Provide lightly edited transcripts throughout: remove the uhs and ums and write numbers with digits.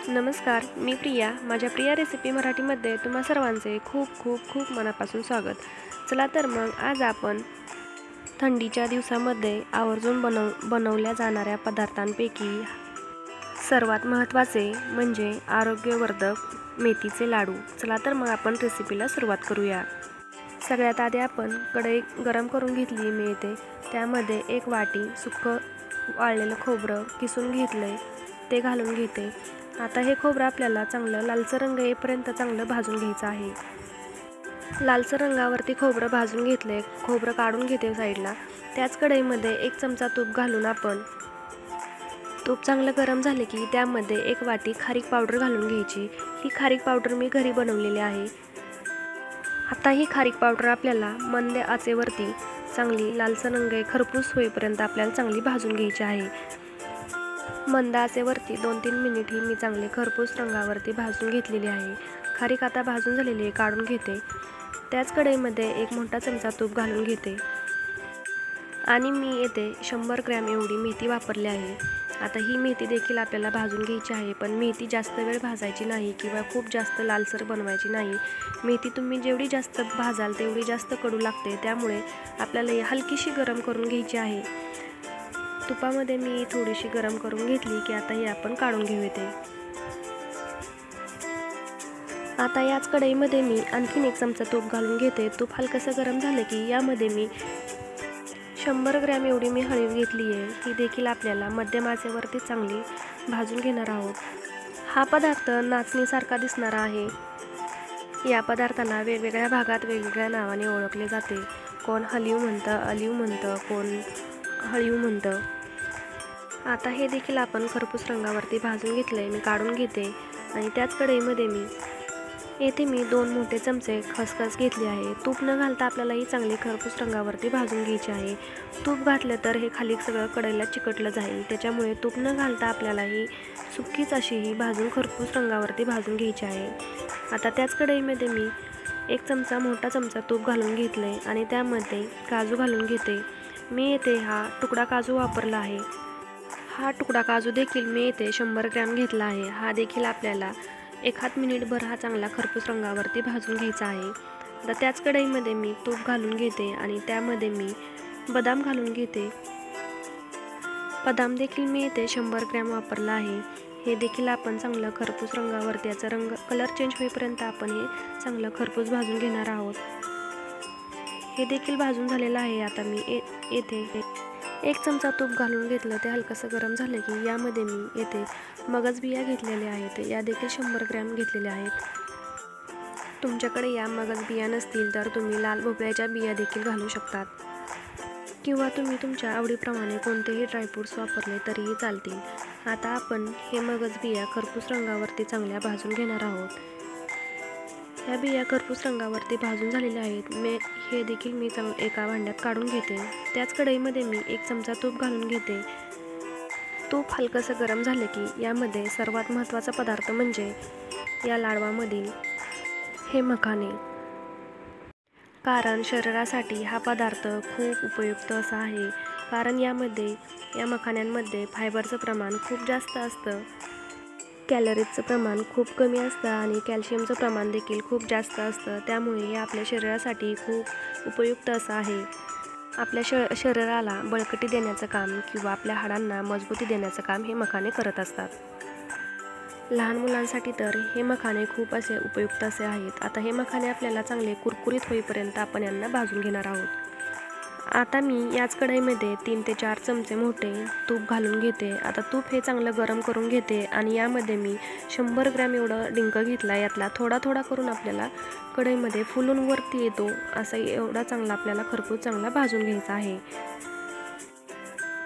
नमस्कार, मी प्रिया. माझ्या प्रिया रेसिपी मराठीमध्ये तुम्हा सर्वांचे खूप खूप खूप मनापासून स्वागत. चला तर मग आज आपण थंडीच्या दिवसामध्ये आवर्जून बनवल्या जाणाऱ्या पदार्थांपैकी सर्वात महत्त्वाचे म्हणजे आरोग्यवर्धक मेथीचे लाडू. चला तर मग आपण रेसिपीला सुरुवात करूया. सगळ्यात आधी आपण कढई गरम करून घेतली. मी इथे त्यामध्ये 1 वाटी सुकं वाळलेलं खोबरं किसून घेतलंय, ते घालून घेते. आता हे खोबरं आपल्याला चांगलं लालसर रंग येईपर्यंत चांगलं भाजून घ्यायचं आहे. लालसर रंगावरती खोबरं भाजून घेतले. खोबरं काढून घेते साईडला. त्याच कढईमध्ये 1 चमचा तूप घालून आपण तूप चांगलं गरम झाले की त्यामध्ये 1 वाटी खारीक पावडर घालून घ्यायची. ही खारीक पावडर मी घरी बनवलेली आहे. आता ही खारीक पावडर आपल्याला मंद आचेवरती चांगली लालसर रंग खरपूस होईपर्यंत आपल्याला चांगली भाजून घ्यायची आहे. मंद आचेवरती 2-3 मिनिट ही मी चांगले खरपूस रंगावरती भाजून घेतलेली आहे. खारीक आता भाजून झालेली आहे, काढून घेते. त्याच कढईमध्ये 1 मोठा चमचा तूप घालून घेते आणि मी येथे 100 ग्रॅम एवढी मेथी वापरली आहे. आता ही मेथी देखील आपल्याला भाजून घ्यायची आहे, पण मेथी जास्त वेळ भाजायची नाही किंवा खूप जास्त लालसर बनवायची नाही. मेथी तुम्ही जेवढी जास्त भाजाल तेवढी जास्त कडू लागते, त्यामुळे आपल्याला ही हलकीशी गरम करून घ्यायची आहे. तुपामध्ये मी थोडीशी गरम करून घेतली की आता ही आपण काढून घेऊ येते. आता याच कढईमध्ये मी आणखीन 1 चमचा तूप घालून घेते. तूप हलकंसं गरम झालं की यामध्ये मी 100 ग्रॅम एवढी मी हळद घेतली आहे. ही देखील आपल्याला मध्यम आचेवरती चांगली भाजून घेणार आहोत. हा पदार्थ नाचणीसारखा दिसणारा आहे. या पदार्थाला वेगवेगळ्या भागात वेगवेगळ्या नावाने ओळखले जाते. कोण हलीव म्हणतं, अलीव म्हणतं, कोण हळीव म्हणतं. आता हे देखील आपण खरपूस रंगावरती भाजून घेतलंय. मी काढून घेते आणि त्याच कढईमध्ये मी 2 मोठे चमचे खसखस घेतली आहे. तूप न घालता आपल्याला ही चांगली खरपूस रंगावरती भाजून घ्यायची आहे. तूप घातलं तर हे खाली सगळं कढईला चिकटलं जाईल, त्याच्यामुळे तूप न घालता आपल्याला ही सुकीच अशी ही भाजून खरपूस रंगावरती भाजून घ्यायची आहे. आता त्याच कढईमध्ये मी 1 मोठा चमचा तूप घालून घेतले आणि त्यामध्ये काजू घालून घेते. मी येथे हा तुकडा काजू वापरला आहे. हा तुकडा काजू देखील मी येथे 100 ग्रॅम घेतला आहे. हा देखील आपल्याला 1 मिनिटभर हा चांगला खरपूस रंगावरती भाजून घ्यायचा आहे. आता त्याच कढईमध्ये मी तूप घालून घेते आणि त्यामध्ये मी बदाम घालून घेते. बदाम देखील मी येथे 100 ग्रॅम वापरला आहे. हे देखील आपण चांगलं खरपूस रंगावरती याचा कलर चेंज होईपर्यंत आपण हे चांगलं खरपूस भाजून घेणार आहोत. हे देखील भाजून झालेलं आहे. आता मी येथे 1 चमचा तूप घालून घेतलं. ते हलकंसं गरम झालं की यामध्ये मी येथे मगज बिया घेतलेल्या आहेत. या देखील 100 ग्रॅम घेतलेल्या आहेत. तुमच्याकडे या मगज बिया नसतील तर तुम्ही लाल भोपळ्याच्या बिया देखील घालू शकतात किंवा तुम्ही तुमच्या आवडीप्रमाणे कोणतेही ड्रायफ्रूट्स वापरले तरीही चालतील. आता आपण हे मगज बिया खरपूस रंगावरती चांगल्या भाजून घेणार आहोत. या बिया खरपूस रंगावरती भाजून झालेल्या आहेत. हे देखील मी एका भांड्यात काढून घेते. त्याच कढईमध्ये मी 1 चमचा तूप घालून घेते. तूप हलकंसं गरम झाले की यामध्ये सर्वात महत्त्वाचा पदार्थ म्हणजे या लाडवामधील हे मखाणे. कारण शरीरासाठी हा पदार्थ खूप उपयुक्त असा आहे. कारण या मखाण्यांमध्ये फायबरचं प्रमाण खूप जास्त असतं, कॅलरीजचं प्रमाण खूप कमी असतं आणि कॅल्शियमचं प्रमाण देखील खूप जास्त असतं. त्यामुळे हे आपल्या शरीरासाठी खूप उपयुक्त असं आहे. आपल्या शरीराला बळकटी देण्याचं काम किंवा आपल्या हाडांना मजबूती देण्याचं काम हे मखाणे करत असतात. लहान मुलांसाठी तर हे मखाणे खूप असे उपयुक्त असे आहेत. आता हे मखाणे आपल्याला चांगले कुरकुरीत होईपर्यंत आपण यांना भाजून घेणार आहोत. आता मी याच कढईमध्ये 3 ते 4 चमचे मोठे तूप घालून घेते. आता तूप हे चांगलं गरम करून घेते आणि यामध्ये मी 100 ग्रॅम एवढं डिंक घेतला. यातला थोडा थोडा करून आपल्याला कढईमध्ये फुलून वरती येतो असं एवढा चांगला आपल्याला खरपूस चांगला भाजून घ्यायचा आहे.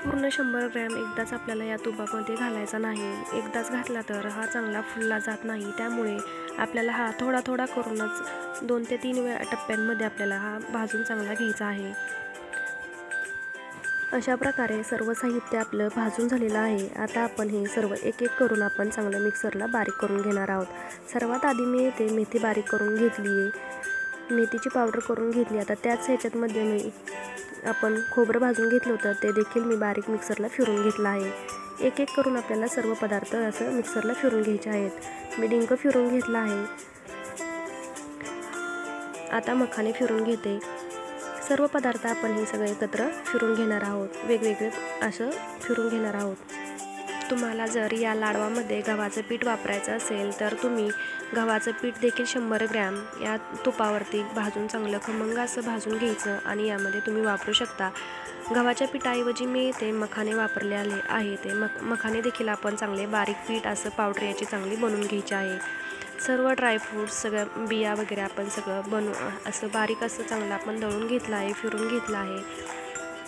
पूर्ण 100 ग्रॅम एकदाच आपल्याला या तुपामध्ये घालायचा नाही. एकदाच घातला तर हा चांगला फुलला जात नाही. त्यामुळे आपल्याला हा थोडा थोडा करूनच 2 ते 3 टप्प्यांमध्ये आपल्याला हा भाजून चांगला घ्यायचा आहे. अशा प्रकारे सर्व साहित्य आपलं भाजून झालेलं आहे. आता आपण हे सर्व एक एक करून आपण चांगलं मिक्सरला बारीक करून घेणार आहोत. सर्वात आधी मी येथे मेथी बारीक करून घेतली आहे. मेथीची पावडर करून घेतली. आता त्याच ह्याच्यामध्ये मी आपण खोबरं भाजून घेतलं होतं ते देखील मी बारीक मिक्सरला फिरून घेतलं आहे. एक एक करून आपल्याला सर्व पदार्थ असं मिक्सरला फिरून घ्यायचे आहेत. मी डिंक फिरून घेतला आहे. आता मखाने फिरून घेते. सर्व पदार्थ आपण हे सगळे एकत्र फिरून घेणार आहोत. वेगवेगळे असं फिरून घेणार आहोत. तुम्हाला जर या लाडवामध्ये गव्हाचं पीठ वापरायचं असेल तर तुम्ही गव्हाचं पीठ देखील 100 ग्रॅम या तुपावरती भाजून चांगलं खमंग असं भाजून घ्यायचं आणि यामध्ये तुम्ही वापरू शकता. गव्हाच्या पिठाऐवजी मी ते मखाने वापरलेले आहे. ते मखाने देखील आपण चांगले बारीक पीठ असं पावडर याची चांगली बनवून घ्यायची आहे. सर्व ड्रायफ्रूट्स सगळ्या बिया वगैरे आपण सगळं असं बारीक असं चांगलं आपण दळून घेतलं आहे, फिरून घेतलं आहे.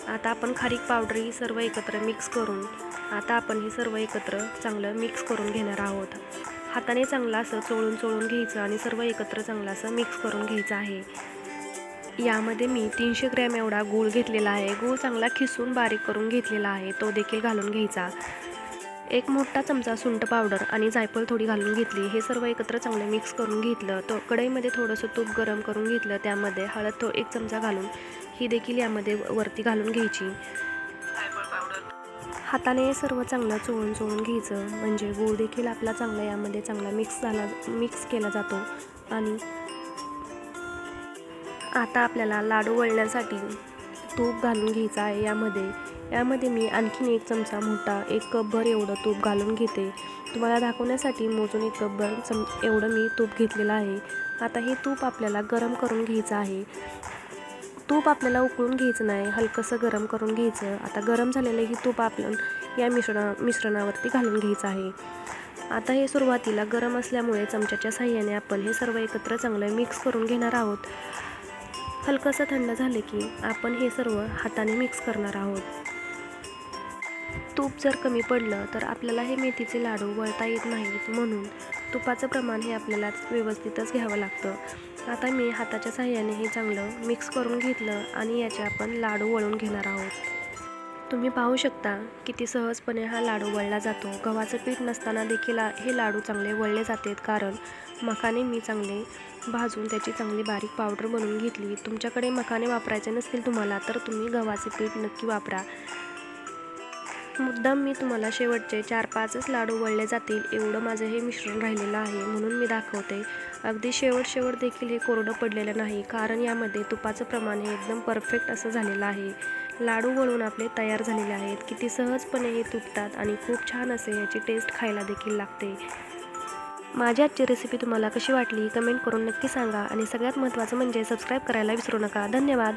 आता आपण खारीक पावडर ही सर्व एकत्र मिक्स करून आता आपण हे सर्व एकत्र चांगलं मिक्स करून घेणार आहोत. हाताने चांगलं असं चोळून घ्यायचं आणि सर्व एकत्र चांगलं असं मिक्स करून घ्यायचं आहे. यामध्ये मी 300 ग्रॅम एवढा गूळ घेतलेला आहे. गूळ चांगला खिसून बारीक करून घेतलेला आहे, तो देखील घालून घ्यायचा. एक मोठा चमचा सुंठ पावडर आणि जायफळ थोडी घालून घेतली. हे सर्व एकत्र चांगले मिक्स करून घेतलं. तो कढईमध्ये थोडंसं तूप गरम करून घेतलं. त्यामध्ये हळद 1 चमचा घालून ही देखील यामध्ये वरती घालून घ्यायची. हाताने सर्व चांगलं चोळून घ्यायचं, म्हणजे गूळ देखील आपला चांगला यामध्ये चांगला मिक्स केला जातो. आणि आता आपल्याला लाडू वळण्यासाठी तूप घालून घ्यायचं आहे. यामध्ये मी आणखीन 1 चमचा मोठा 1 कपभर एवढं तूप घालून घेते. तुम्हाला दाखवण्यासाठी मोजून 1 कपभर एवढं मी तूप घेतलेलं आहे. आता हे तूप आपल्याला गरम करून घ्यायचं आहे. तूप आपल्याला उकळून घ्यायचं नाही, हलकंसं गरम करून घ्यायचं. आता गरम झालेलं ही तूप आपण या मिश्रणावरती घालून घ्यायचं आहे. आता हे सुरुवातीला गरम असल्यामुळे चमच्याच्या साहाय्याने आपण हे सर्व एकत्र चांगलं मिक्स करून घेणार आहोत. हलकंसं थंड झाले की आपण हे सर्व हाताने मिक्स करणार आहोत. तूप जर कमी पडलं तर आपल्याला हे मेथीचे लाडू वळता येत नाहीत, म्हणून तुपाचं प्रमाण हे आपल्याला व्यवस्थितच घ्यावं लागतं. आता मी हाताच्या साहाय्याने हे चांगलं मिक्स करून घेतलं आणि याचे आपण लाडू वळून घेणार आहोत. तुम्ही पाहू शकता किती सहजपणे हा लाडू वळला जातो. गव्हाचं पीठ नसताना देखील हे लाडू चांगले वळले जातात, कारण मखाने मी चांगले भाजून त्याची चांगली बारीक पावडर बनवून घेतली. तुमच्याकडे मखाने वापरायचे नसतील तुम्हाला तर तुम्ही गव्हाचे पीठ नक्की वापरा. मुद्दाम मी तुम्हाला शेवटचे 4-5च लाडू वळले जातील एवढं माझं हे मिश्रण राहिलेलं आहे, म्हणून मी दाखवते. अगदी शेवट देखील हे कोरडं पडलेलं नाही, कारण यामध्ये तुपाचं प्रमाण हे एकदम परफेक्ट असं झालेलं आहे. लाडू वळून आपले तयार झालेले आहेत. किती सहजपणे हे तुटतात आणि खूप छान असे याची टेस्ट खायला देखील लागते. माझी आजची रेसिपी तुम्हाला कशी वाटली कमेंट करून नक्की सांगा आणि सगळ्यात महत्त्वाचं म्हणजे सबस्क्राईब करायला विसरू नका. धन्यवाद.